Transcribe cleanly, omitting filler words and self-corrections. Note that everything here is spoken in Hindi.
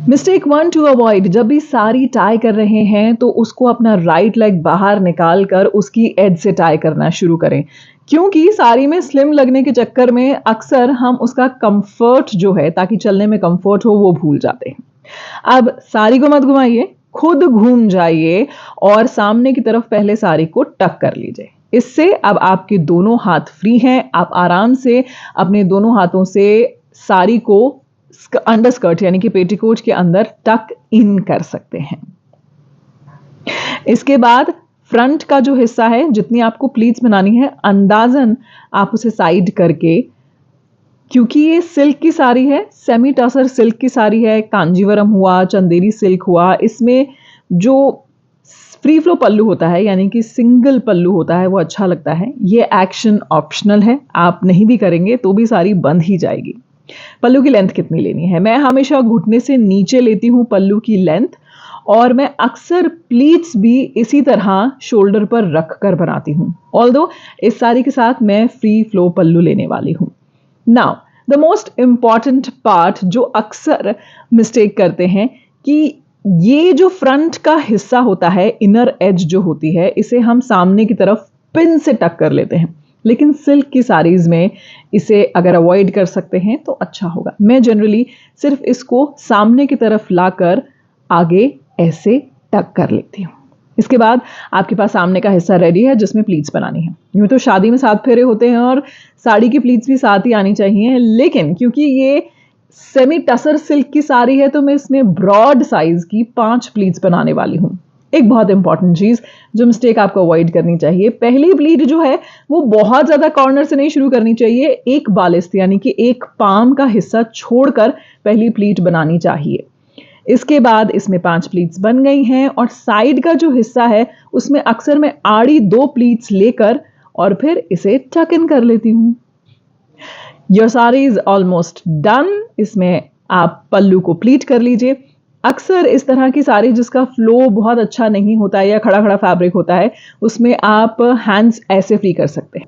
मिस्टेक 1 टू अवॉइड, जब भी साड़ी टाई कर रहे हैं तो उसको अपना राइट लेग बाहर निकाल कर उसकी एज से टाई करना शुरू करें, क्योंकि साड़ी में स्लिम लगने के चक्कर में अक्सर हम उसका कंफर्ट जो है, ताकि चलने में कंफर्ट हो, वो भूल जाते हैं। अब साड़ी को मत घुमाइए, खुद घूम जाइए और सामने की तरफ पहले साड़ी को टक कर लीजिए। इससे अब आपके दोनों हाथ फ्री हैं, आप आराम से अपने दोनों हाथों से साड़ी को अंडर स्कर्ट यानी कि पेटीकोट के अंदर टक इन कर सकते हैं। इसके बाद फ्रंट का जो हिस्सा है, जितनी आपको प्लीट्स बनानी है, अंदाजन आप उसे साइड करके, क्योंकि ये सिल्क की साड़ी है, सेमी टसर सिल्क की साड़ी है, कांजीवरम हुआ, चंदेरी सिल्क हुआ, इसमें जो फ्री फ्लो पल्लू होता है यानी कि सिंगल पल्लू होता है वो अच्छा लगता है। ये एक्शन ऑप्शनल है, आप नहीं भी करेंगे तो भी साड़ी बंध ही जाएगी। पल्लू की लेंथ कितनी लेनी है? मैं हमेशा घुटने से नीचे लेती हूं पल्लू की लेंथ, और मैं अक्सर प्लीट्स भी इसी तरह शोल्डर पर रख कर बनाती हूं। ऑल्दो इस साड़ी के साथ मैं फ्री फ्लो पल्लू लेने वाली हूं। Now the most important part जो अक्सर मिस्टेक करते हैं कि ये जो फ्रंट का हिस्सा होता है, इनर एज जो होती है, इसे हम सामने की तरफ पिन से टक कर लेते हैं, लेकिन सिल्क की साड़ीज में इसे अगर अवॉइड कर सकते हैं तो अच्छा होगा। मैं जनरली सिर्फ इसको सामने की तरफ लाकर आगे ऐसे टक कर लेती हूँ। इसके बाद आपके पास सामने का हिस्सा रेडी है जिसमें प्लीट्स बनानी है। यूं तो शादी में 7 फेरे होते हैं और साड़ी की प्लीट्स भी साथ ही आनी चाहिए, लेकिन क्योंकि ये सेमी टसर सिल्क की साड़ी है तो मैं इसमें ब्रॉड साइज की 5 प्लीट्स बनाने वाली हूँ। एक बहुत इंपॉर्टेंट चीज जो मिस्टेक आपको अवॉइड करनी चाहिए, पहली प्लीट जो है वो बहुत ज्यादा कॉर्नर से नहीं शुरू करनी चाहिए, एक बालिस्त यानी कि एक पाम का हिस्सा छोड़कर पहली प्लीट बनानी चाहिए। इसके बाद इसमें 5 प्लीट्स बन गई हैं और साइड का जो हिस्सा है उसमें अक्सर मैं आड़ी 2 प्लीट्स लेकर और फिर इसे टक इन कर लेती हूं। Your sari is almost done. इसमें आप पल्लू को प्लीट कर लीजिए। अक्सर इस तरह की साड़ी जिसका फ्लो बहुत अच्छा नहीं होता है या खड़ा खड़ा फैब्रिक होता है, उसमें आप हैंड्स ऐसे फ्री कर सकते हैं।